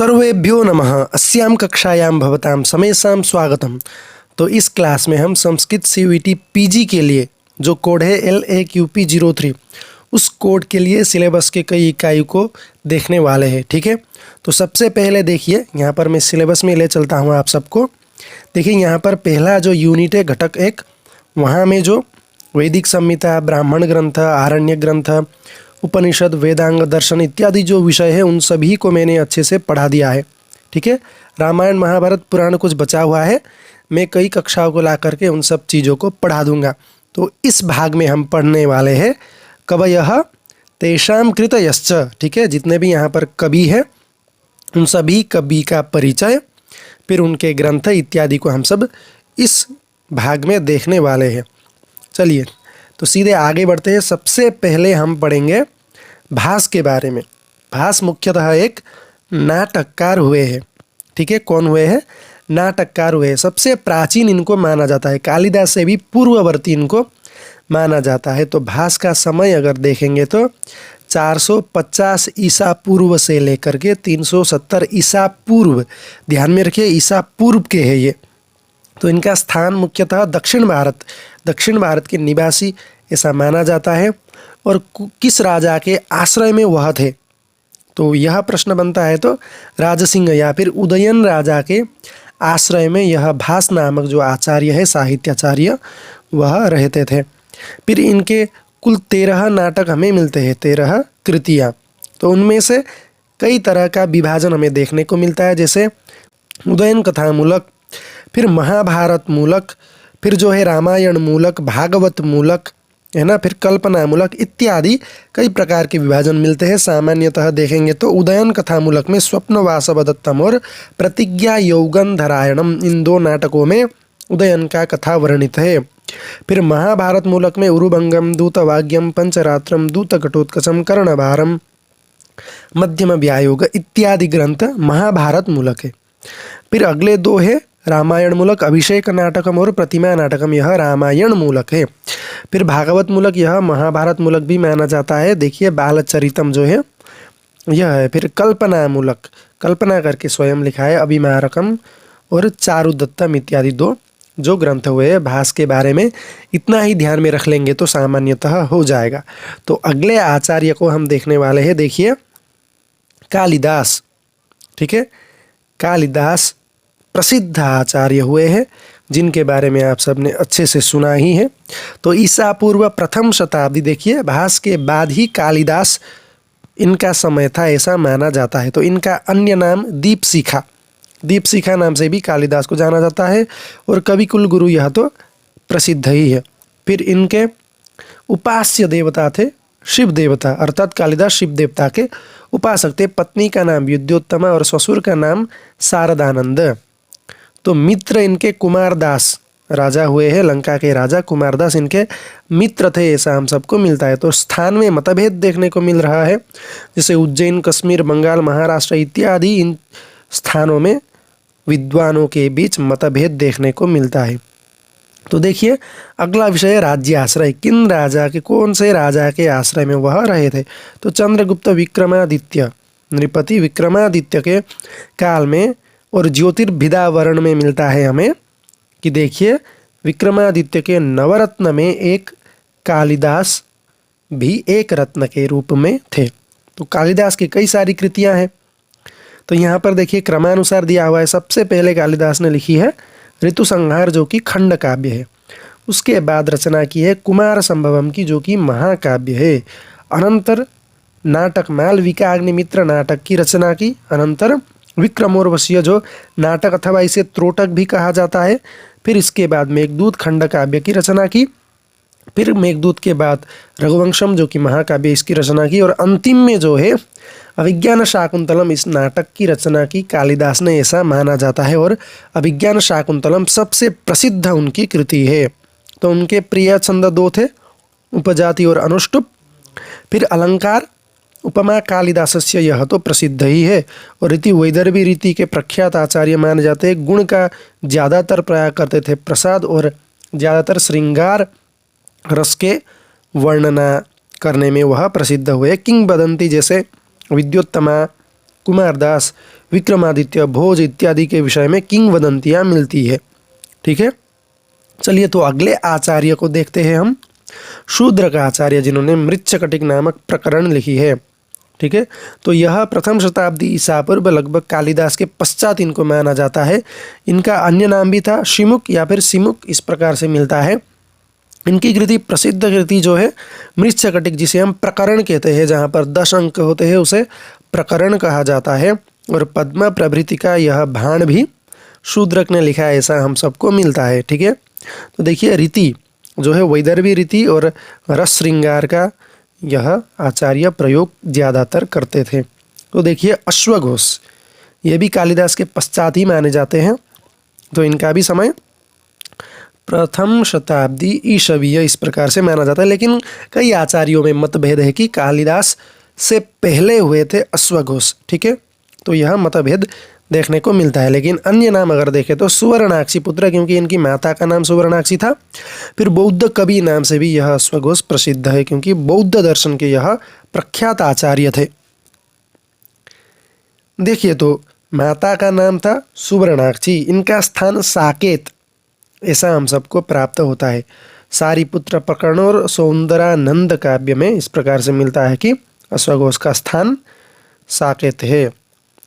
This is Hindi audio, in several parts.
सर्वेभ्यो नमः। अस्यां कक्षायां भवतां समेषां स्वागतम। तो इस क्लास में हम संस्कृत CUET PG के लिए जो कोड है LAQP03 उस कोड के लिए सिलेबस के कई इकाई को देखने वाले हैं। ठीक है, तो सबसे पहले देखिए, यहाँ पर मैं सिलेबस में ले चलता हूँ आप सबको। देखिए यहाँ पर पहला जो यूनिट है घटक 1, वहाँ में जो वैदिक संहिता, ब्राह्मण ग्रंथ, आरण्य ग्रंथ, उपनिषद, वेदांग, दर्शन इत्यादि जो विषय है उन सभी को मैंने अच्छे से पढ़ा दिया है। ठीक है, रामायण महाभारत पुराण कुछ बचा हुआ है, मैं कई कक्षाओं को ला करके उन सब चीज़ों को पढ़ा दूंगा। तो इस भाग में हम पढ़ने वाले हैं कवयः तेषां कृतयश्च। ठीक है, जितने भी यहाँ पर कवि है उन सभी कवि का परिचय, फिर उनके ग्रंथ इत्यादि को हम सब इस भाग में देखने वाले हैं। चलिए तो सीधे आगे बढ़ते हैं। सबसे पहले हम पढ़ेंगे भास के बारे में। भास मुख्यतः एक नाटककार हुए हैं। ठीक है, कौन हुए हैं? नाटककार हुए हैं। सबसे प्राचीन इनको माना जाता है, कालिदास से भी पूर्ववर्ती इनको माना जाता है। तो भास का समय अगर देखेंगे तो 450 ईसा पूर्व से लेकर के 370 ईसा पूर्व, ध्यान में रखिए ईसा पूर्व के हैं ये। तो इनका स्थान मुख्यतः दक्षिण भारत के निवासी ऐसा माना जाता है। और किस राजा के आश्रय में वह थे? तो यह प्रश्न बनता है तो राजसिंह या फिर उदयन राजा के आश्रय में यह भास नामक जो आचार्य है, साहित्याचार्य, वह रहते थे। फिर इनके कुल 13 नाटक हमें मिलते हैं, 13 कृतियाँ। तो उनमें से कई तरह का विभाजन हमें देखने को मिलता है, जैसे उदयन कथा मूलक, फिर महाभारत मूलक, फिर जो है रामायण मूलक, भागवत मूलक, है ना, फिर कल्पना मूलक इत्यादि कई प्रकार के विभाजन मिलते हैं। सामान्यतः देखेंगे तो उदयन कथा मूलक में स्वप्न वासवदत्तम और प्रतिज्ञा यौगन धरायणम, इन 2 नाटकों में उदयन का कथा वर्णित है। फिर महाभारत मूलक में उरुभंगम, दूतवाग्यम, पंचरात्रम, दूतघटोत्कचम, कर्णभारम, मध्यम व्यायोग इत्यादि ग्रंथ महाभारत मूलक है। फिर अगले 2 है रामायण मूलक, अभिषेक नाटकम और प्रतिमा नाटकम, यह रामायण मूलक है। फिर भागवत मूलक, यह महाभारत मूलक भी माना जाता है। देखिए बालचरितम जो है यह है। फिर कल्पना मूलक, कल्पना करके स्वयं लिखा है, अभिमारकम और चारुदत्तम इत्यादि 2 जो ग्रंथ हुए हैं। भास के बारे में इतना ही ध्यान में रख लेंगे तो सामान्यतः हो जाएगा। तो अगले आचार्य को हम देखने वाले हैं। देखिए कालिदास। ठीक है, कालिदास प्रसिद्ध आचार्य हुए हैं, जिनके बारे में आप सबने अच्छे से सुना ही है। तो ईसा पूर्व प्रथम शताब्दी, देखिए भास के बाद ही कालिदास इनका समय था ऐसा माना जाता है। तो इनका अन्य नाम दीपशिखा, दीपशिखा नाम से भी कालिदास को जाना जाता है। और कवि कुल गुरु यह तो प्रसिद्ध ही है। फिर इनके उपास्य देवता थे शिव देवता, अर्थात कालिदास शिव देवता के उपासक थे। पत्नी का नाम विद्योत्तमा और ससुर का नाम शारदानंद। तो मित्र इनके कुमारदास राजा हुए हैं, लंका के राजा कुमारदास इनके मित्र थे ऐसा हम सबको मिलता है। तो स्थान में मतभेद देखने को मिल रहा है, जैसे उज्जैन, कश्मीर, बंगाल, महाराष्ट्र इत्यादि इन स्थानों में विद्वानों के बीच मतभेद देखने को मिलता है। तो देखिए अगला विषय है राज्य आश्रय। किन राजा के, कौन से राजा के आश्रय में वह रहे थे? तो चंद्रगुप्त विक्रमादित्य, नृपति विक्रमादित्य के काल में। और ज्योतिर्भिदावरण में मिलता है हमें कि देखिए विक्रमादित्य के नवरत्न में एक कालिदास भी एक रत्न के रूप में थे। तो कालिदास की कई सारी कृतियां हैं। तो यहाँ पर देखिए क्रमानुसार दिया हुआ है। सबसे पहले कालिदास ने लिखी है ऋतु संहार जो कि खंड काव्य है। उसके बाद रचना की है कुमार संभवम की जो कि महाकाव्य है। अनंतर नाटक मालविकाग्निमित्र नाटक की रचना की। अनंतर विक्रमोर्वशीय जो नाटक अथवा इसे त्रोटक भी कहा जाता है। फिर इसके बाद मेघदूत खंड काव्य की रचना की। फिर मेघदूत के बाद रघुवंशम जो कि महाकाव्य, इसकी रचना की। और अंतिम में जो है अभिज्ञान शाकुंतलम, इस नाटक की रचना की कालिदास ने ऐसा माना जाता है। और अभिज्ञान शाकुंतलम सबसे प्रसिद्ध उनकी कृति है। तो उनके प्रिय छंद 2 थे, उपजाति और अनुष्टुप। फिर अलंकार, उपमा कालिदासस्य, यह तो प्रसिद्ध ही है। और रीति वैदर्भी रीति के प्रख्यात आचार्य माने जाते हैं। गुण का ज़्यादातर प्रयोग करते थे, प्रसाद और ज़्यादातर श्रृंगार रस के वर्णना करने में वह प्रसिद्ध हुए। किंगवदंती जैसे विद्योत्तमा, कुमारदास, विक्रमादित्य, भोज इत्यादि के विषय में किंवदंतियाँ मिलती है। ठीक है, चलिए तो अगले आचार्य को देखते हैं हम। शूद्र का आचार्य जिन्होंने मृच्छकटिक नामक प्रकरण लिखी है। ठीक है, तो यह प्रथम शताब्दी ईसा पूर्व लगभग कालिदास के पश्चात इनको माना जाता है। इनका अन्य नाम भी था शिमुक या फिर सिमुक, इस प्रकार से मिलता है। इनकी कृति प्रसिद्ध कृति जो है मृच्छकटिक, जिसे हम प्रकरण कहते हैं, जहाँ पर 10 अंक होते हैं उसे प्रकरण कहा जाता है। और पद्मा प्रभृति का यह भाण भी शूद्रक ने लिखा है, ऐसा हम सबको मिलता है। ठीक है, तो देखिए रीति जो है वैदर्भी रीति और रस श्रृंगार का यह आचार्य प्रयोग ज़्यादातर करते थे। तो देखिए अश्वघोष, ये भी कालिदास के पश्चात ही माने जाते हैं। तो इनका भी समय प्रथम शताब्दी ईसवीय इस प्रकार से माना जाता है। लेकिन कई आचार्यों में मतभेद है कि कालिदास से पहले हुए थे अश्वघोष। ठीक है, तो यह मतभेद देखने को मिलता है। लेकिन अन्य नाम अगर देखें तो सुवर्णाक्षी पुत्र, क्योंकि इनकी माता का नाम सुवर्णाक्षी था। फिर बौद्ध कवि नाम से भी यह अश्वघोष प्रसिद्ध है, क्योंकि बौद्ध दर्शन के यह प्रख्यात आचार्य थे। देखिए तो माता का नाम था सुवर्णाक्षी, इनका स्थान साकेत, ऐसा हम सबको प्राप्त होता है। सारीपुत्र प्रकरण और सौंदरानंद काव्य में इस प्रकार से मिलता है कि अश्वघोष का स्थान साकेत है।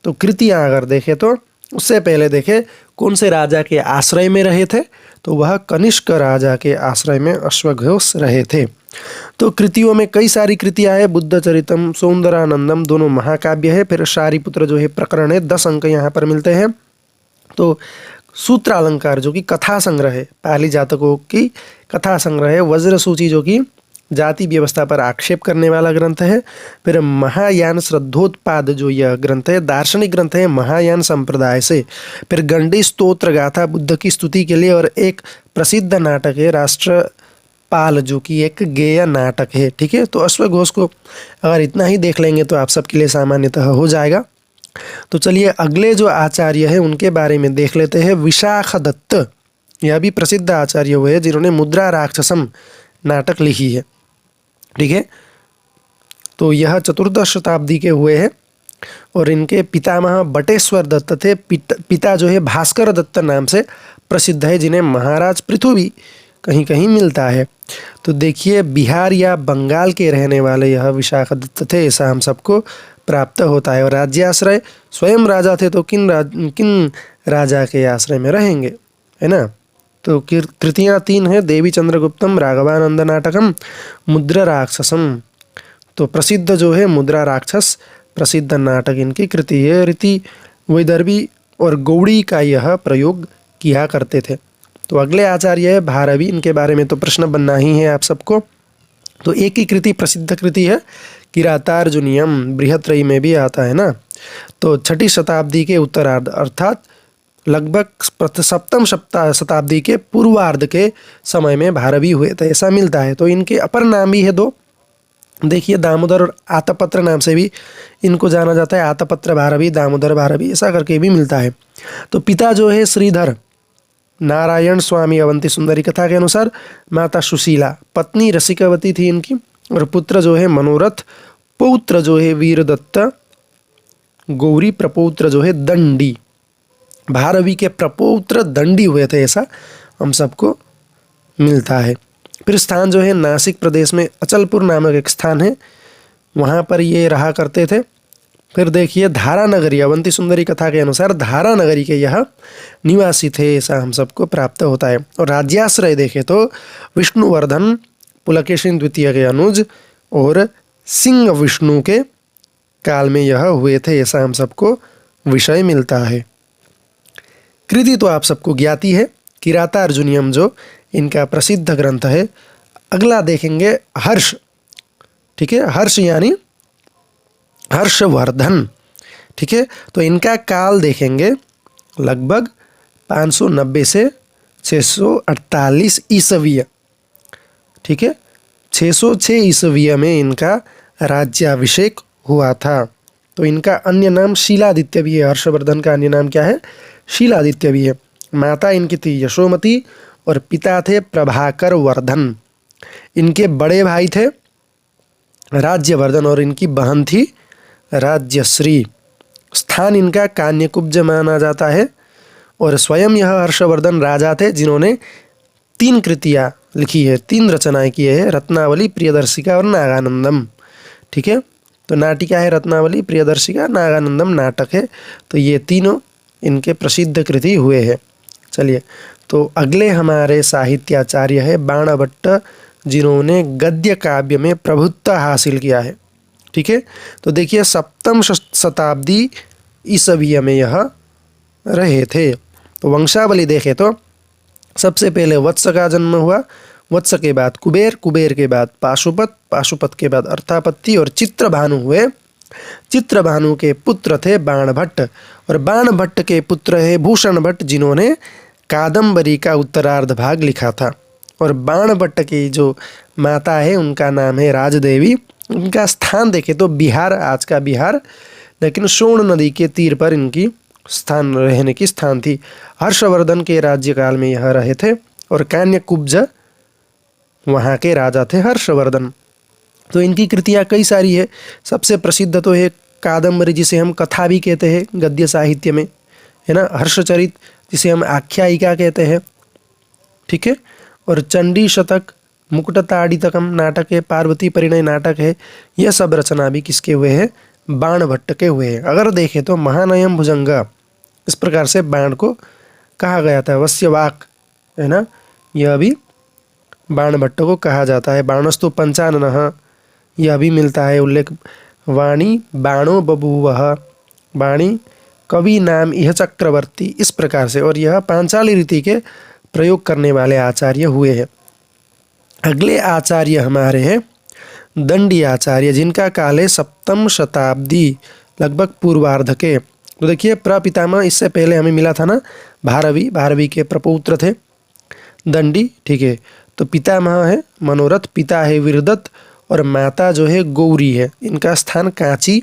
तो कृतियाँ अगर देखें तो उससे पहले देखें कौन से राजा के आश्रय में रहे थे, तो वह कनिष्क राजा के आश्रय में अश्वघोष रहे थे। तो कृतियों में कई सारी कृतियाँ हैं, बुद्ध चरितम, सौंदरानंदम दोनों महाकाव्य है। फिर सारीपुत्र जो है प्रकरण है, 10 अंक यहाँ पर मिलते हैं। तो सूत्रालंकार जो कि कथा संग्रह है, पाली जातकों की कथा संग्रह है। वज्रसूची जो कि जाति व्यवस्था पर आक्षेप करने वाला ग्रंथ है। फिर महायान श्रद्धोत्पाद जो यह ग्रंथ है, दार्शनिक ग्रंथ है महायान संप्रदाय से। फिर गंडी स्तोत्र गाथा बुद्ध की स्तुति के लिए, और एक प्रसिद्ध नाटक है राष्ट्रपाल जो कि एक गेय नाटक है। ठीक है, तो अश्वघोष को अगर इतना ही देख लेंगे तो आप सबके लिए सामान्यतः हो जाएगा। तो चलिए अगले जो आचार्य है उनके बारे में देख लेते हैं। विशाखदत्त, यह भी प्रसिद्ध आचार्य हुए हैं जिन्होंने मुद्रा राक्षसम नाटक लिखी है। ठीक है, तो यह चतुर्दश शताब्दी के हुए हैं। और इनके पितामह बटेश्वर दत्त थे। पिता जो है भास्कर दत्त नाम से प्रसिद्ध है, जिन्हें महाराज पृथु भी कहीं कहीं मिलता है। तो देखिए बिहार या बंगाल के रहने वाले यह विशाखदत्त थे, ऐसा हम सबको प्राप्त होता है। और राज्याश्रय स्वयं राजा थे, तो किन राजा के आश्रय में रहेंगे, है ना। तो कृतियाँ 3 हैं, देवी चंद्रगुप्तम, राघवानंद नाटकम, मुद्रा राक्षसम। तो प्रसिद्ध जो है मुद्रा राक्षस प्रसिद्ध नाटक इनकी कृति है। रीति वैदर्भी और गौड़ी का यह प्रयोग किया करते थे। तो अगले आचार्य है भारवी, इनके बारे में तो प्रश्न बनना ही है आप सबको। तो एक ही कृति प्रसिद्ध कृति है किरातार्जुनीयम, बृहत्रयी में भी आता है ना। तो 6ठी शताब्दी के उत्तरार्ध अर्थात लगभग 7वीं शताब्दी के पूर्वार्ध के समय में भारवी हुए थे, ऐसा मिलता है। तो इनके अपर नाम भी है 2। देखिए दामोदर और आतपत्र नाम से भी इनको जाना जाता है। आतपत्र भारवी, दामोदर भारवी, ऐसा करके भी मिलता है। तो पिता जो है श्रीधर नारायण स्वामी अवंती सुंदरी कथा के अनुसार, माता सुशीला, पत्नी रसिकवती थी इनकी, और पुत्र जो है मनोरथ, पौत्र जो है वीरदत्त, गौरी प्रपौत्र जो है दंडी। भारवी के प्रपौत्र दंडी हुए थे, ऐसा हम सबको मिलता है। फिर स्थान जो है नासिक प्रदेश में अचलपुर नामक एक स्थान है, वहाँ पर ये रहा करते थे। फिर देखिए धारा नगरी, अवंती सुंदरी कथा के अनुसार धारा नगरी के यह निवासी थे, ऐसा हम सबको प्राप्त होता है। और राज्याश्रय देखें तो विष्णुवर्धन पुलकेशिन द्वितीय के अनुज और सिंह विष्णु के काल में यह हुए थे, ऐसा हम सबको विषय मिलता है। कृति तो आप सबको ज्ञाती है, किरातार्जुनीयम जो इनका प्रसिद्ध ग्रंथ है। अगला देखेंगे हर्ष। ठीक है, हर्ष यानी हर्षवर्धन। ठीक है, तो इनका काल देखेंगे लगभग 590 से 648 ईसवीय। ठीक है, 606 ईसवीय में इनका राज्याभिषेक हुआ था। तो इनका अन्य नाम शीलादित्य भी है। हर्षवर्धन का अन्य नाम क्या है? शीलादित्य भी है। माता इनकी थी यशोमती और पिता थे प्रभाकर वर्धन। इनके बड़े भाई थे राज्यवर्धन और इनकी बहन थी राज्यश्री। स्थान इनका कान्यकुब्ज माना जाता है। और स्वयं यह हर्षवर्धन राजा थे जिन्होंने 3 कृतियाँ लिखी है, 3 रचनाएं की है, रत्नावली, प्रियदर्शिका और नागानंदम। ठीक है, तो नाटिका है रत्नावली, प्रियदर्शिका, नागानंदम नाटक है। तो ये तीनों इनके प्रसिद्ध कृति हुए हैं। चलिए, तो अगले हमारे साहित्याचार्य है बाणभट्ट, जिन्होंने गद्य काव्य में प्रभुत्व हासिल किया है। ठीक है, तो देखिए 7वीं शताब्दी ईसवीं में यह रहे थे। तो वंशावली देखें तो सबसे पहले वत्स का जन्म हुआ, वत्स के बाद कुबेर, कुबेर के बाद पाशुपत, पाशुपत के बाद अर्थापत्ति और चित्रभानु हुए। चित्रभानु के पुत्र थे बाणभट्ट और बाणभट्ट के पुत्र है भूषण भट्ट, जिन्होंने कादंबरी का उत्तरार्ध भाग लिखा था। और बाणभट्ट की जो माता है उनका नाम है राजदेवी। उनका स्थान देखें तो बिहार, आज का बिहार, लेकिन सोन नदी के तीर पर इनकी स्थान रहने की स्थान थी। हर्षवर्धन के राज्यकाल में यह रहे थे और कान्यकुब्ज वहाँ के राजा थे हर्षवर्धन। तो इनकी कृतियाँ कई सारी है। सबसे प्रसिद्ध तो है कादंबरी, जिसे हम कथा भी कहते हैं गद्य साहित्य में, है ना। हर्षचरित, जिसे हम आख्यायिका कहते हैं। ठीक है, और चंडी शतक, मुकुटताड़ितकम नाटक है, पार्वती परिणय नाटक है। यह सब रचना भी किसके हुए हैं? बाणभट्ट के हुए हैं। अगर देखें तो महानयम भुजंग, इस प्रकार से बाण को कहा गया था। वस्यवाक, है ना, यह भी बाणभट्ट को कहा जाता है। बाणस्तु पंचाननः, यह भी मिलता है उल्लेख। वाणी बाणो बभूवः, वाणी कवि नाम यह चक्रवर्ती, इस प्रकार से। और यह पांचाली रीति के प्रयोग करने वाले आचार्य हुए हैं। अगले आचार्य हमारे हैं दंडी आचार्य, जिनका काल है 7वीं शताब्दी लगभग पूर्वार्ध के। तो देखिए प्रपितामह, इससे पहले हमें मिला था ना भारवी, भारवी के प्रपौत्र थे दंडी। ठीक है, तो पितामह है मनोरथ, पिता है वीरदत्त और माता जो है गौरी है। इनका स्थान कांची।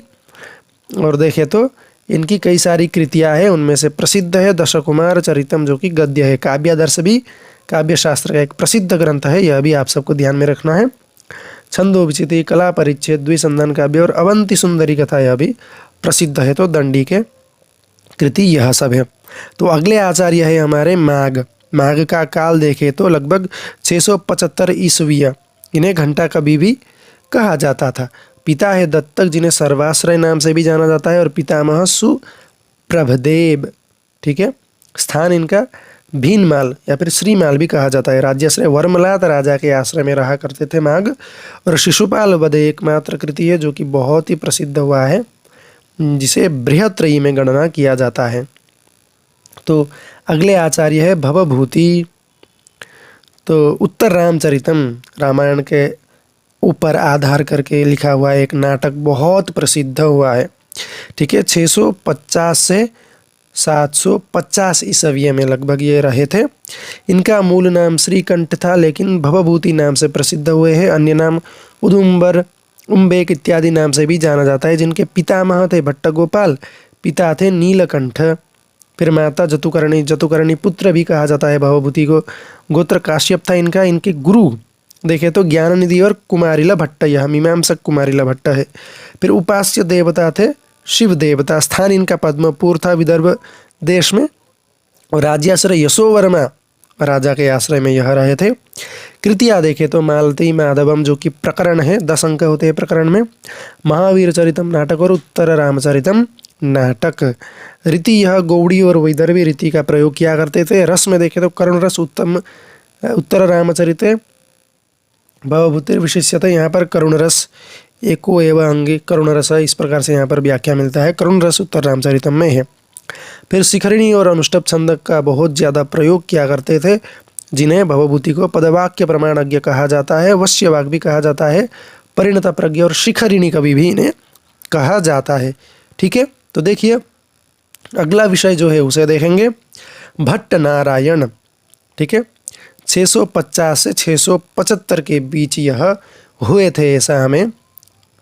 और देखें तो इनकी कई सारी कृतियाँ हैं, उनमें से प्रसिद्ध है दशकुमार चरितम, जो कि गद्य है। काव्यादर्श भी काव्य शास्त्र का एक प्रसिद्ध ग्रंथ है, यह भी आप सबको ध्यान में रखना है। छंदो विचिति, कला परिच्छेद, द्विसंधान काव्य और अवंती सुंदरी कथा, यह भी प्रसिद्ध है। तो दंडी के कृति यह सब है। तो अगले आचार्य है हमारे माघ। माघ का काल देखें तो लगभग 675 ईस्वी। इन्हें घंटा कवि भी कहा जाता था। पिता है दत्तक, जिन्हें सर्वाश्रय नाम से भी जाना जाता है, और पितामह सुप्रभदेव। ठीक है, स्थान इनका भीनमाल या फिर श्रीमाल भी कहा जाता है। राज्याश्रय वर्मलात राजा के आश्रय में रहा करते थे माघ। और शिशुपाल वध एकमात्र कृति है जो कि बहुत ही प्रसिद्ध हुआ है, जिसे बृहत्रयी में गणना किया जाता है। तो अगले आचार्य है भवभूति। तो उत्तर रामचरितम, रामायण के ऊपर आधार करके लिखा हुआ एक नाटक बहुत प्रसिद्ध हुआ है। ठीक है, 650 से 750 ईस्वी में लगभग ये रहे थे। इनका मूल नाम श्रीकंठ था, लेकिन भवभूति नाम से प्रसिद्ध हुए हैं। अन्य नाम उदुम्बर, उम्बेक इत्यादि नाम से भी जाना जाता है। जिनके पितामह थे भट्टगोपाल, पिता थे नीलकंठ, फिर माता जतुकर्णी, जतुकर्णी पुत्र भी कहा जाता है भवभूति को। गोत्र काश्यप था इनका। इनके गुरु देखें तो ज्ञाननिधि और कुमारिला भट्ट, यह मीमांसक कुमारिला भट्ट है। फिर उपास्य देवता थे शिव देवता। स्थान इनका पद्मपुर था विदर्भ देश में। और राज्याश्रय यशोवर्मा राजा के आश्रय में यह रहे थे। कृतियाँ देखें तो मालती माधवम, जो कि प्रकरण है, 10 अंक होते हैं प्रकरण में। महावीर चरितम नाटक और उत्तर रामचरितम नाटक। रीति यह गौड़ी और वैदर्भी रीति का प्रयोग किया करते थे। रस में देखें तो करुण रस, उत्तर रामचरित भवभूतिर विशेष्यता, यहाँ पर करुण रस एको एवं अंगे करुण रस, इस प्रकार से यहाँ पर व्याख्या मिलता है। करुण रस उत्तर रामचरितम में है। फिर शिखरिणी और अनुष्टुप छंद का बहुत ज़्यादा प्रयोग किया करते थे, जिन्हें भवभूति को पदवाक्य प्रमाणज्ञ कहा जाता है, वश्यवाक भी कहा जाता है, परिणत प्रज्ञ और शिखरिणी कवि भी इन्हें कहा जाता है। ठीक है, तो देखिए अगला विषय जो है उसे देखेंगे भट्ट नारायण। ठीक है, 650 से 675 के बीच यह हुए थे, ऐसा हमें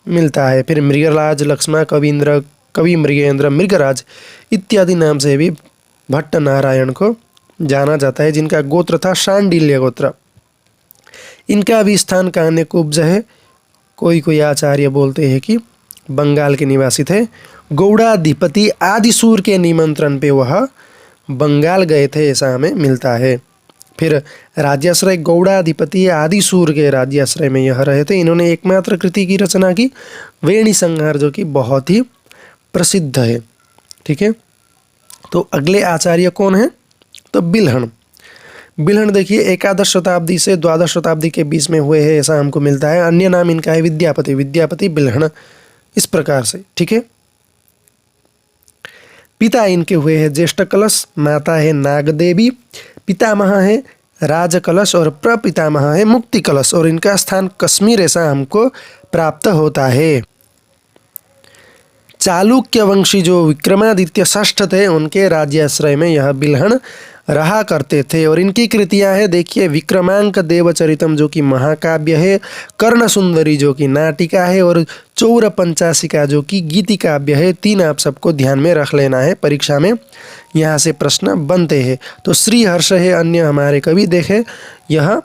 मिलता है। फिर मृगराज, लक्ष्मण, कवींद्र, कवि मृगेंद्र, मृगराज इत्यादि नाम से भी भट्ट नारायण को जाना जाता है, जिनका गोत्र था शांडिल्य गोत्र। इनका भी स्थान कान्यकुब्ज है। कोई कोई आचार्य बोलते हैं कि बंगाल के निवासी थे। गौड़ाधिपति आदिसूर के निमंत्रण पे वह बंगाल गए थे, ऐसा हमें मिलता है। फिर राज्याश्रय गौड़ाधिपति आदिसूर के राज्याश्रय में यह रहे थे। इन्होंने एकमात्र कृति की रचना की, वेणी संहार, जो कि बहुत ही प्रसिद्ध है। ठीक है, तो अगले आचार्य कौन है? तो बिल्हण। बिल्हण देखिए एकादश शताब्दी से द्वादश शताब्दी के बीच में हुए हैं, ऐसा हमको मिलता है। अन्य नाम इनका है विद्यापति, विद्यापति बिल्हण, इस प्रकार से। ठीक है, पिता इनके हुए हैं ज्येष्ठ कलश, माता है नागदेवी, पितामह है राजकलश और प्रपितामह है मुक्ति कलश, और इनका स्थान कश्मीर ऐसा हमको प्राप्त होता है। चालुक्य वंशी जो विक्रमादित्य षष्ठ थे, उनके राज्याश्रय में यह बिल्हण रहा करते थे। और इनकी कृतियां हैं, देखिए विक्रमांक देवचरितम जो कि महाकाव्य है, कर्ण सुंदरी जो कि नाटिका है, और चौर पंचाशिका जो कि गीति काव्य है। 3 आप सबको ध्यान में रख लेना है, परीक्षा में यहाँ से प्रश्न बनते हैं। तो श्रीहर्ष है अन्य हमारे कवि। देखे यह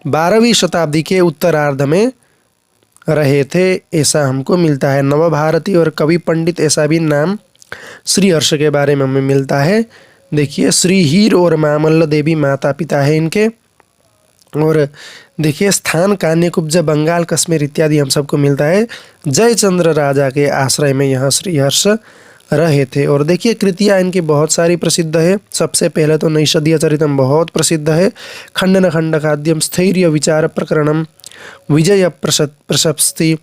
12वीं शताब्दी के उत्तरार्ध में रहे थे, ऐसा हमको मिलता है। नवभारती और कवि पंडित ऐसा भी नाम श्रीहर्ष के बारे में हमें मिलता है। देखिए श्री हीर और मामल्ल देवी माता पिता है इनके। और देखिए स्थान कान्यकुब्ज बंगाल कश्मीर इत्यादि हम सबको मिलता है। जयचंद्र राजा के आश्रय में यहाँ श्रीहर्ष रहे थे। और देखिए कृतियाँ इनकी बहुत सारी प्रसिद्ध है। सबसे पहले तो नैषधीय चरितम बहुत प्रसिद्ध है, खंडन खंडकाद्यम, स्थैर्य विचार प्रकरणम, विजय प्रशस्ति,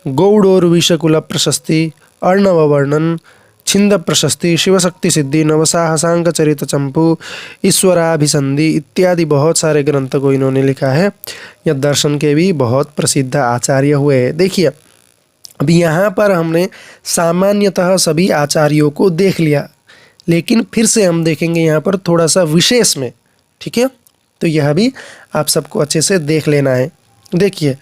गौड़ोर्विशकुल प्रशस्ति, अर्णव वर्णन, छिंद प्रशस्ति, शिवशक्ति सिद्धि, नवसाहसांक चरित चंपू, ईश्वराभिसंधि इत्यादि बहुत सारे ग्रंथ को इन्होंने लिखा है। यह दर्शन के भी बहुत प्रसिद्ध आचार्य हुए हैं। देखिए अभी यहाँ पर हमने सामान्यतः सभी आचार्यों को देख लिया, लेकिन फिर से हम देखेंगे यहाँ पर थोड़ा सा विशेष में। ठीक है, तो यह भी आप सबको अच्छे से देख लेना है। देखिए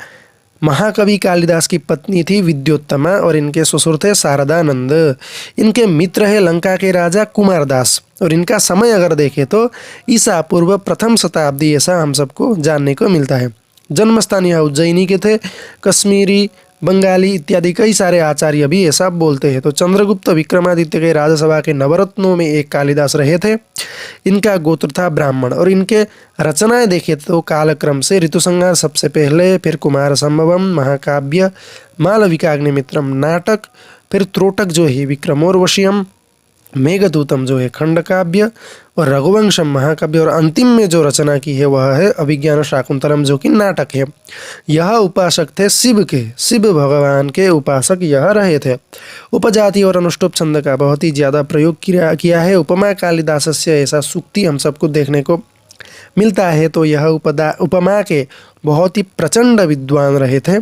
महाकवि कालिदास की पत्नी थी विद्योत्तमा और इनके ससुर थे शारदानंद। इनके मित्र है लंका के राजा कुमारदास, और इनका समय अगर देखें तो ईसा पूर्व प्रथम शताब्दी ऐसा हम सबको जानने को मिलता है। जन्मस्थान यह उज्जैनी के थे। कश्मीरी, बंगाली इत्यादि कई सारे आचार्य भी ऐसा बोलते हैं। तो चंद्रगुप्त विक्रमादित्य के राजसभा के नवरत्नों में एक कालिदास रहे थे। इनका गोत्र था ब्राह्मण, और इनके रचनाएं देखें तो कालक्रम से ऋतुसंहार सबसे पहले, फिर कुमार संभवम महाकाव्य, मालविकाग्निमित्रम नाटक, फिर त्रोटक जो है विक्रमोर्वशीयम, मेघदूतम जो है खंडकाव्य, और रघुवंशम महाकाव्य, और अंतिम में जो रचना की है वह है अभिज्ञान शाकुंतलम जो कि नाटक है। यह उपासक थे शिव के, शिव भगवान के उपासक यह रहे थे। उपजाति और अनुष्टुप छंद का बहुत ही ज़्यादा प्रयोग किया है। उपमा कालिदास से ऐसा सूक्ति हम सबको देखने को मिलता है। तो यह उपमा के बहुत ही प्रचंड विद्वान रहे थे,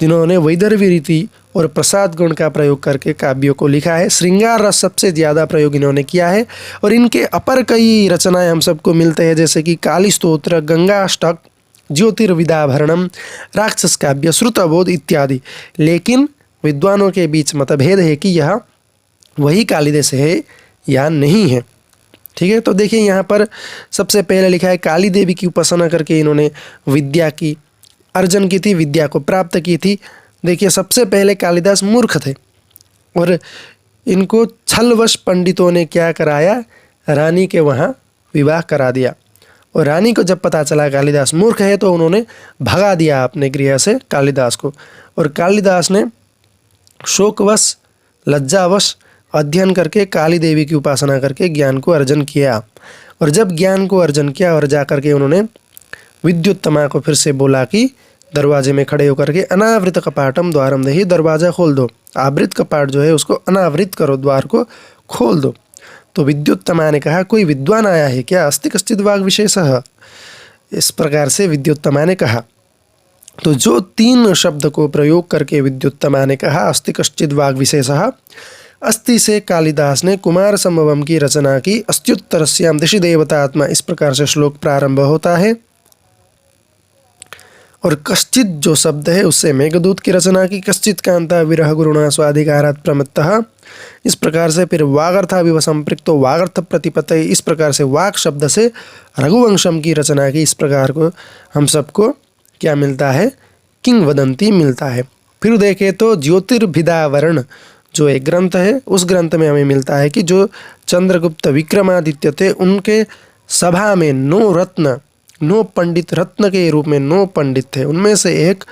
जिन्होंने वैदर्भी रीति और प्रसाद गुण का प्रयोग करके काव्यों को लिखा है। श्रृंगार रस सबसे ज़्यादा प्रयोग इन्होंने किया है। और इनके अपर कई रचनाएं हम सबको मिलते हैं, जैसे कि काली स्तोत्र, गंगाष्टक, ज्योतिर्विदाभरणम, राक्षस काव्य, श्रुतबोध इत्यादि। लेकिन विद्वानों के बीच मतभेद है कि यह वही कालिदास है या नहीं है। ठीक है, तो देखिए यहाँ पर सबसे पहले लिखा है काली देवी की उपासना करके इन्होंने विद्या की अर्जन की थी, विद्या को प्राप्त की थी। देखिए सबसे पहले कालिदास मूर्ख थे, और इनको छलवश पंडितों ने क्या कराया, रानी के वहाँ विवाह करा दिया। और रानी को जब पता चला कालिदास मूर्ख है तो उन्होंने भगा दिया अपने गृह से कालिदास को। और कालिदास ने शोकवश, लज्जावश अध्ययन करके काली देवी की उपासना करके ज्ञान को अर्जन किया। और जब ज्ञान को अर्जन किया और जा करके उन्होंने विद्युत्तमा को फिर से बोला कि दरवाजे में खड़े होकर के अनावृत कपाटम द्वारम देहि, दरवाज़ा खोल दो, आवृत कपाट जो है उसको अनावृत करो, द्वार को खोल दो। तो विद्युत्तमा ने कहा कोई विद्वान आया है क्या, अस्ति कश्चित् वाग विशेषः, इस प्रकार से विद्युत्तमा ने कहा। तो जो 3 शब्द को प्रयोग करके विद्युत्तमा ने कहा अस्ति कश्चित् वाग विशेषः, अस्ति से कालिदास ने कुमार संभवम की रचना की। अस्त्युत्तरस्याम दिशि देवतात्मा, इस प्रकार से श्लोक प्रारंभ होता है। और कश्चित जो शब्द है उससे मेघदूत की रचना की। कश्चित कांता विरह गुरुणा स्वाधिकारात् प्रमत्तः, इस प्रकार से फिर वागर्था विव संपृक्तो वागर्थ प्रतिपत्ति, इस प्रकार से वाक शब्द से रघुवंशम की रचना की। इस प्रकार को हम सबको क्या मिलता है, किंवदंती मिलता है। फिर देखें तो ज्योतिर्विदावरण जो एक ग्रंथ है, उस ग्रंथ में हमें मिलता है कि जो चंद्रगुप्त विक्रमादित्य थे उनके सभा में 9 रत्न, 9 पंडित रत्न के रूप में 9 पंडित थे, उनमें से एक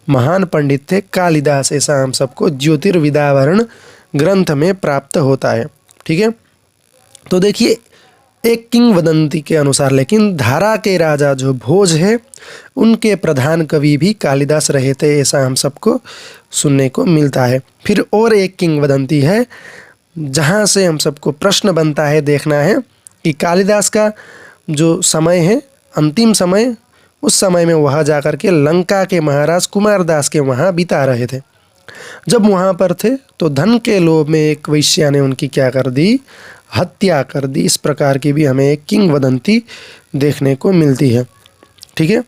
महान पंडित थे कालिदास। ऐसा हम सबको ज्योतिर्विदावरण ग्रंथ में प्राप्त होता है। ठीक है, तो देखिए एक किंवदंती के अनुसार लेकिन धारा के राजा जो भोज है उनके प्रधान कवि भी कालिदास रहे थे, ऐसा हम सबको सुनने को मिलता है। फिर और एक किंवदंती है जहाँ से हम सबको प्रश्न बनता है, देखना है कि कालिदास का जो समय है अंतिम समय, उस समय में वह जाकर के लंका के महाराज कुमारदास के वहाँ बिता रहे थे। जब वहाँ पर थे तो धन के लोभ में एक वैश्या ने उनकी क्या कर दी, हत्या कर दी। इस प्रकार की भी हमें एक किंवदंती देखने को मिलती है। ठीक है,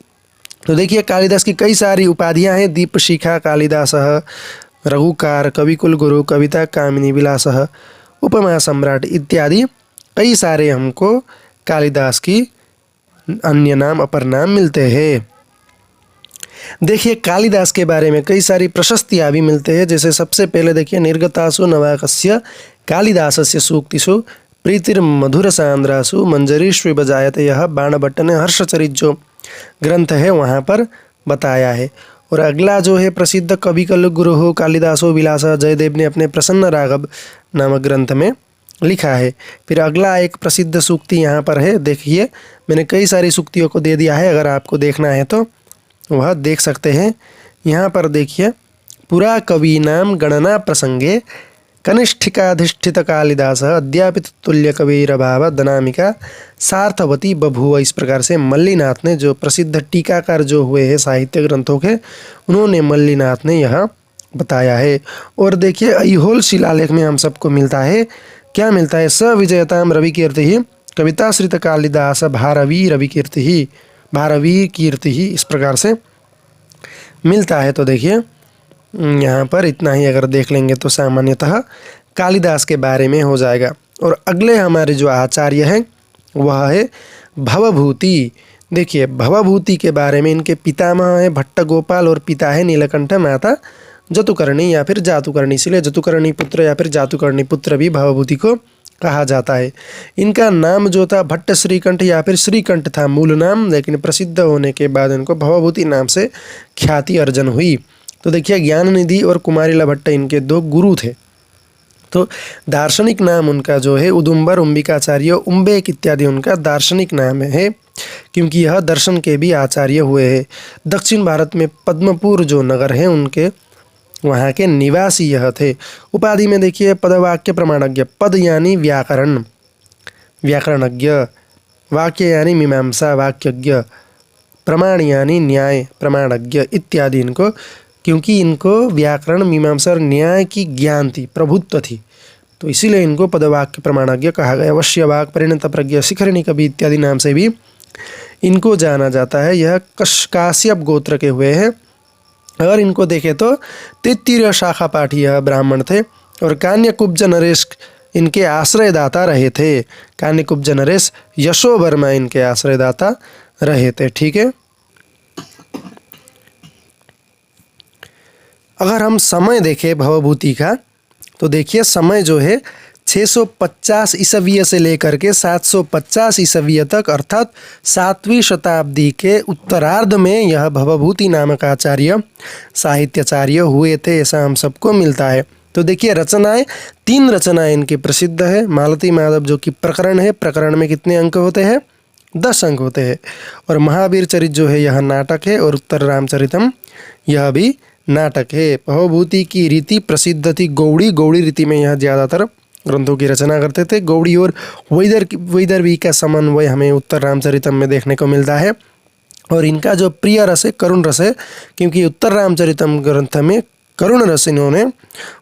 तो देखिए कालिदास की कई सारी उपाधियां हैं, दीपशिखा कालिदासः, रघुकार, कविकुल गुरु, कविता कामिनी विलासः, उपमा सम्राट इत्यादि कई सारे हमको कालिदास की अन्य नाम अपर नाम मिलते हैं। देखिए कालिदास के बारे में कई सारी प्रशस्तियाँ भी मिलते हैं। जैसे सबसे पहले देखिए निर्गतासु नवाकस्य कालिदासस्य सूक्तिषु प्रीतिर्मधुर सांद्रासु मंजरीश्व बजायते, यह बाणभट्ट ने हर्षचरित जो ग्रंथ है वहाँ पर बताया है। और अगला जो है प्रसिद्ध कविकुल गुरु कालिदासो विलास, जयदेव ने अपने प्रसन्न राघव नामक ग्रंथ में लिखा है। फिर अगला एक प्रसिद्ध सूक्ति यहाँ पर है, देखिए मैंने कई सारी सूक्तियों को दे दिया है, अगर आपको देखना है तो वह देख सकते हैं। यहाँ पर देखिए पुरा कवि नाम गणना प्रसंगे कनिष्ठिकाधिष्ठित कालिदास अद्यापित तुल्य कबीरभाव दनामिका सार्थवती बभूव। इस प्रकार से मल्लीनाथ ने, जो प्रसिद्ध टीकाकार जो हुए हैं साहित्य ग्रंथों के, उन्होंने मल्लीनाथ ने यह बताया है। और देखिए ऐहोल शिलालेख में हम सबको मिलता है, क्या मिलता है, स विजयताम रवि कीर्ति ही कविताश्रित कालिदास भारवी रवि कीर्ति ही, भारवी कीर्ति ही, इस प्रकार से मिलता है। तो देखिए यहाँ पर इतना ही अगर देख लेंगे तो सामान्यतः कालिदास के बारे में हो जाएगा। और अगले हमारे जो आचार्य हैं वह है भवभूति। देखिए भवभूति के बारे में इनके पितामह है भट्ट गोपाल और पिता है नीलकंठ, माता जतुकर्णी या फिर जातुकर्णी, इसलिए जतुकर्णी पुत्र या फिर जातुकर्णी पुत्र भी भवभूति को कहा जाता है। इनका नाम जो था भट्ट श्रीकंठ या फिर श्रीकंठ था मूल नाम, लेकिन प्रसिद्ध होने के बाद इनको भवभूति नाम से ख्याति अर्जन हुई। तो देखिए ज्ञान निधि और कुमारिला भट्ट इनके 2 गुरु थे। तो दार्शनिक नाम उनका जो है उदुम्बर, उम्बिकाचार्य, उम्बेक इत्यादि उनका दार्शनिक नाम है, क्योंकि यह दर्शन के भी आचार्य हुए हैं। दक्षिण भारत में पद्मपुर जो नगर है उनके वहाँ के निवासी यह थे। उपाधि में देखिए पदवाक्य प्रमाणज्ञ, पद यानी व्याकरण, व्याकरणज्ञ, वाक्य यानी मीमांसा, वाक्यज्ञ, प्रमाण यानी न्याय, प्रमाणज्ञ इत्यादि इनको, क्योंकि इनको व्याकरण, मीमांसा और न्याय की ज्ञान थी, प्रभुत्व थी, तो इसीलिए इनको पदवाक्य प्रमाणज्ञ कहा गया। अवश्य वाक, परिणत प्रज्ञ, शिखरिणी कवि इत्यादि नाम से भी इनको जाना जाता है। यह काश्यप गोत्र के हुए हैं। अगर इनको देखें तो तृतीय शाखा पाठी यह ब्राह्मण थे और कान्यकुब्ज नरेश इनके आश्रयदाता रहे थे। कान्यकुब्ज नरेश यशो वर्मा इनके आश्रयदाता रहे थे। ठीक है, अगर हम समय देखें भवभूति का तो देखिए समय जो है 650 ईसवीं से लेकर के 750 ईसवीं तक, अर्थात 7वीं शताब्दी के उत्तरार्ध में यह भवभूति नामक आचार्य साहित्याचार्य हुए थे, ऐसा हम सबको मिलता है। तो देखिए रचनाएं, 3 रचनाएं इनकी प्रसिद्ध है। मालती माधव जो कि प्रकरण है, प्रकरण में कितने अंक होते हैं, 10 अंक होते हैं। और महावीर चरित जो है यह नाटक है और उत्तर रामचरितम यह भी नाटक है। भवभूति की रीति प्रसिद्ध थी गौड़ी, गौड़ी रीति में यह ज़्यादातर ग्रंथों की रचना करते थे। गौड़ी और वैदर्भी का समन्वय हमें उत्तर रामचरितम में देखने को मिलता है। और इनका जो प्रिय रस है करुण रस है, क्योंकि उत्तर रामचरितम ग्रंथ में करुण रस इन्होंने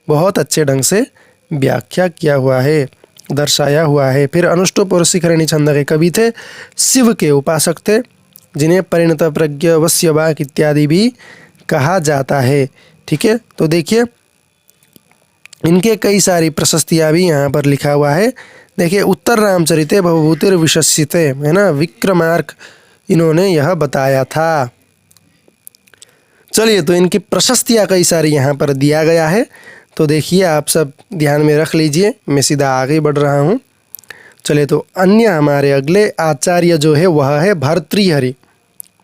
बहुत अच्छे ढंग से व्याख्या किया हुआ है, दर्शाया हुआ है। फिर अनुष्टुप और शिखरिणी छंद के कवि थे, शिव के उपासक थे, जिन्हें परिणत प्रज्ञ, वश्यवाक इत्यादि भी कहा जाता है। ठीक है, तो देखिए इनके कई सारी प्रशस्तियाँ भी यहाँ पर लिखा हुआ है। देखिए उत्तर रामचरिते भवभूतिर विशस्यते, है ना, विक्रमार्क इन्होंने यह बताया था। चलिए, तो इनकी प्रशस्तियाँ कई सारी यहाँ पर दिया गया है, तो देखिए आप सब ध्यान में रख लीजिए। मैं सीधा आगे बढ़ रहा हूँ। चलिए, तो अन्य हमारे अगले आचार्य जो है वह है भर्तृहरि।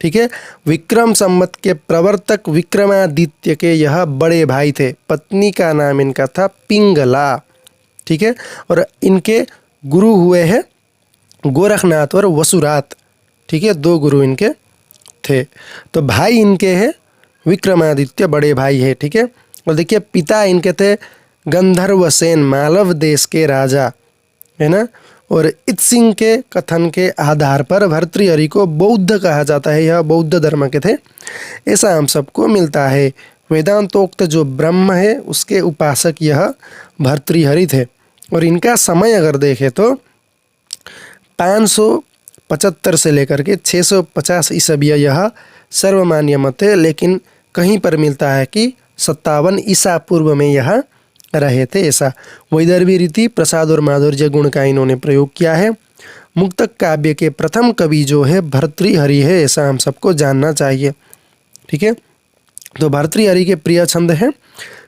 ठीक है, विक्रम संवत के प्रवर्तक विक्रमादित्य के यह बड़े भाई थे। पत्नी का नाम इनका था पिंगला। ठीक है, और इनके गुरु हुए हैं गोरखनाथ और वसुरात। ठीक है, 2 गुरु इनके थे। तो भाई इनके हैं विक्रमादित्य, बड़े भाई है। ठीक है, और देखिए पिता इनके थे गंधर्वसेन, मालव देश के राजा, है ना। और इत्सिंग के कथन के आधार पर भर्तृहरि को बौद्ध कहा जाता है, यह बौद्ध धर्म के थे, ऐसा हम सबको मिलता है। वेदांतोक्त जो ब्रह्म है उसके उपासक यह भर्तृहरि थे। और इनका समय अगर देखें तो 575 से लेकर के 650 ईस्वी यह सर्वमान्य मत है, लेकिन कहीं पर मिलता है कि 57 ईसा पूर्व में यह रहे थे, ऐसा। वैदर्भी रीति, प्रसाद और माधुर्य गुण का इन्होंने प्रयोग किया है। मुक्तक काव्य के प्रथम कवि जो है भर्तृहरि है, ऐसा हम सबको जानना चाहिए। ठीक है, तो भर्तृहरि के प्रिय छंद हैं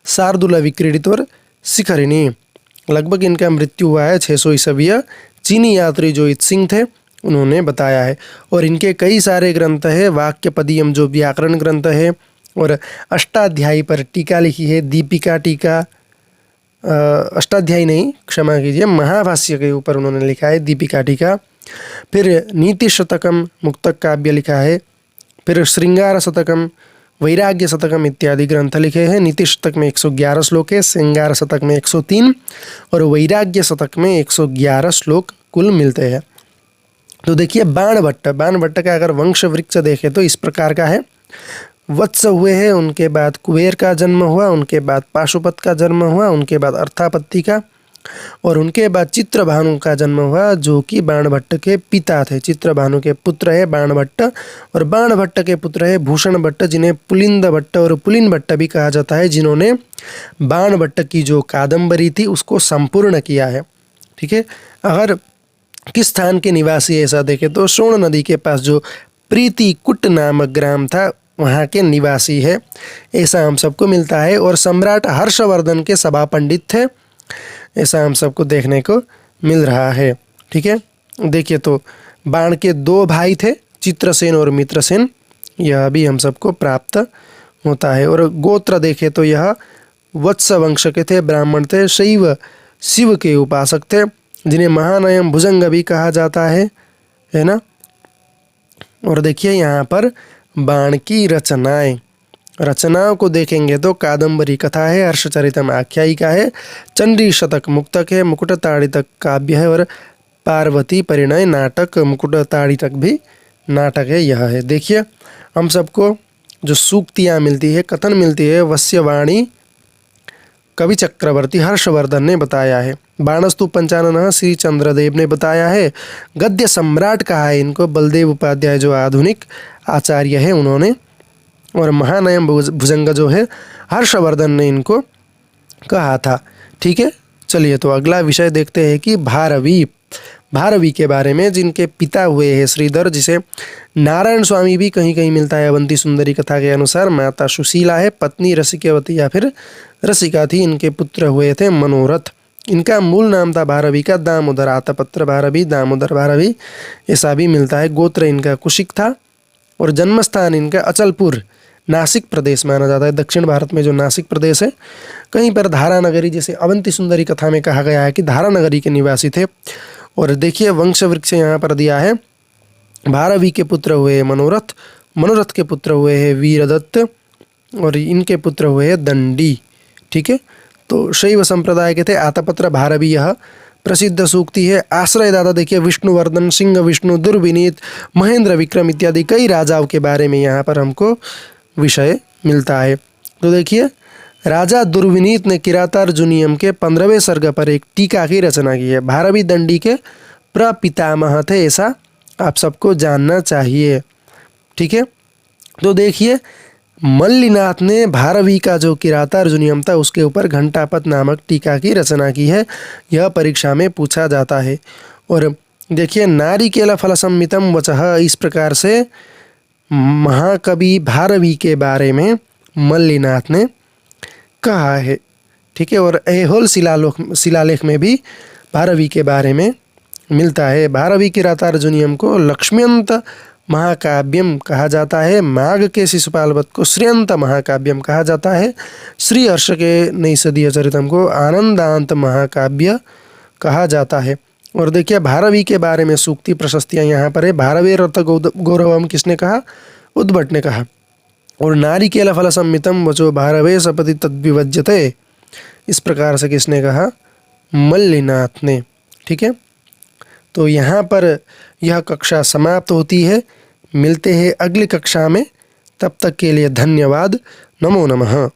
शार्दूल, विक्रीडित और शिखरिणी। लगभग इनका मृत्यु हुआ है 600 ईस्वी। चीनी यात्री जो इत्सिंग थे उन्होंने बताया है। और इनके कई सारे ग्रंथ है। वाक्यपदीयम जो व्याकरण ग्रंथ है, और अष्टाध्यायी पर टीका लिखी है, दीपिका टीका। अष्टाध्यायी नहीं, क्षमा कीजिए, महाभाष्य के ऊपर उन्होंने लिखा है दीपिका टीका। फिर नीति शतकम मुक्तक काव्य लिखा है। फिर श्रृंगार शतकम, वैराग्य शतकम इत्यादि ग्रंथ लिखे हैं। नीति शतक में 111 श्लोक है, श्रृंगार शतक में 103 और वैराग्य शतक में 111 श्लोक कुल मिलते हैं। तो देखिए बाणभट्ट का अगर वंश वृक्ष देखें तो इस प्रकार का है। वत्स हुए हैं, उनके बाद कुबेर का जन्म हुआ, उनके बाद पाशुपत का जन्म हुआ, उनके बाद अर्थापत्ति का, और उनके बाद चित्रभानु का जन्म हुआ जो कि बाणभट्ट के पिता थे। चित्रभानु के पुत्र है बाणभट्ट, और बाणभट्ट के पुत्र है भूषण भट्ट, जिन्हें पुलिंद भट्ट और पुलिन भट्ट भी कहा जाता है, जिन्होंने बाणभट्ट की जो कादम्बरी थी उसको संपूर्ण किया है। ठीक है, अगर किस स्थान के निवासी ऐसा देखें तो सोन नदी के पास जो प्रीतिकुट नामक ग्राम था वहाँ के निवासी है, ऐसा हम सबको मिलता है। और सम्राट हर्षवर्धन के सभा पंडित थे, ऐसा हम सबको देखने को मिल रहा है। ठीक है, देखिए तो बाण के 2 भाई थे, चित्रसेन और मित्रसेन, यह भी हम सबको प्राप्त होता है। और गोत्र देखें तो यह वत्स वंश के थे, ब्राह्मण थे, शैव शिव के उपासक थे, जिन्हें महानयम भुजंग भी कहा जाता है ना। और देखिए यहाँ पर बाण की रचनाओं को देखेंगे तो कादम्बरी कथा है, हर्षचरितम आख्यायिका है, चंडी शतक मुक्तक है, मुकुटताड़ितक काव्य है, और पार्वती परिणय नाटक, मुकुटताड़ितक भी नाटक है, यह है। देखिए हम सबको जो सूक्तियाँ मिलती है, कथन मिलती है, वस्यवाणी कवि चक्रवर्ती हर्षवर्धन ने बताया है। बाणस्तु पंचानन श्री चंद्रदेव ने बताया है। गद्य सम्राट कहा है इनको बलदेव उपाध्याय जो आधुनिक आचार्य है उन्होंने। और महानयम भुजंग जो है हर्षवर्धन ने इनको कहा था। ठीक है, चलिए तो अगला विषय देखते हैं कि भारवी के बारे में, जिनके पिता हुए हैं श्रीधर, जिसे नारायण स्वामी भी कहीं कहीं मिलता है। अवंती सुंदरी कथा के अनुसार माता सुशीला है, पत्नी रसिकवती या फिर रसिका थी, इनके पुत्र हुए थे मनोरथ। इनका मूल नाम था भारवी का दामोदर, आतापत्र भारवी, दामोदर भारवी, ऐसा भी मिलता है। गोत्र इनका कुशिक था और जन्मस्थान इनका अचलपुर नासिक प्रदेश माना जाता है। दक्षिण भारत में जो नासिक प्रदेश है, कहीं पर धारानगरी, जैसे अवंती सुंदरी कथा में कहा गया है कि धारानगरी के निवासी थे। और देखिए वंश वृक्ष यहाँ पर दिया है। भारवी के पुत्र हुए मनोरथ, मनोरथ के पुत्र हुए हैं वीरदत्त, और इनके पुत्र हुए हैं दंडी। ठीक है, तो शैव संप्रदाय के थे। आतापत्र भारवी यह प्रसिद्ध सूक्ति है। आश्रयदाता देखिए विष्णुवर्धन, सिंह विष्णु, दुर्विनीत, महेंद्र विक्रम इत्यादि कई राजाओं के बारे में यहाँ पर हमको विषय मिलता है। तो देखिए राजा दुर्विनीत ने किरातार्जुनीयम के 15वें सर्ग पर एक टीका की रचना की है। भारवी दंडी के प्रपितामह थे, ऐसा आप सबको जानना चाहिए। ठीक है, तो देखिए मल्लिनाथ ने भारवी का जो किरातार्जुनीयम था उसके ऊपर घंटापत नामक टीका की रचना की है। यह परीक्षा में पूछा जाता है। और देखिए नारिकेल फल संमितम वचः, इस प्रकार से महाकवि भारवी के बारे में मल्लिनाथ ने कहा है। ठीक है, और ऐहोल शिलालेख में भी भारवी के बारे में मिलता है। भारवी के रातार्जुनीयम को लक्ष्म्यंत महाकाव्यम कहा जाता है। माघ के शिशुपाल वध को श्रीयंत महाकाव्यम कहा जाता है। श्री हर्ष के नैषधीय चरितम को आनंदांत महाकाव्य कहा जाता है। और देखिए भारवी के बारे में सूक्ति प्रशस्तियाँ यहाँ पर है। भारवे रथ गौरवम किसने कहा? उद्भट ने कहा। और नारिकेल फल संमितम वचो भारवे सपति तद्विवज्यते, इस प्रकार से किसने कहा? मल्लिनाथ ने। ठीक है, तो यहाँ पर यह कक्षा समाप्त होती है। मिलते हैं अगली कक्षा में, तब तक के लिए धन्यवाद। नमो नमः।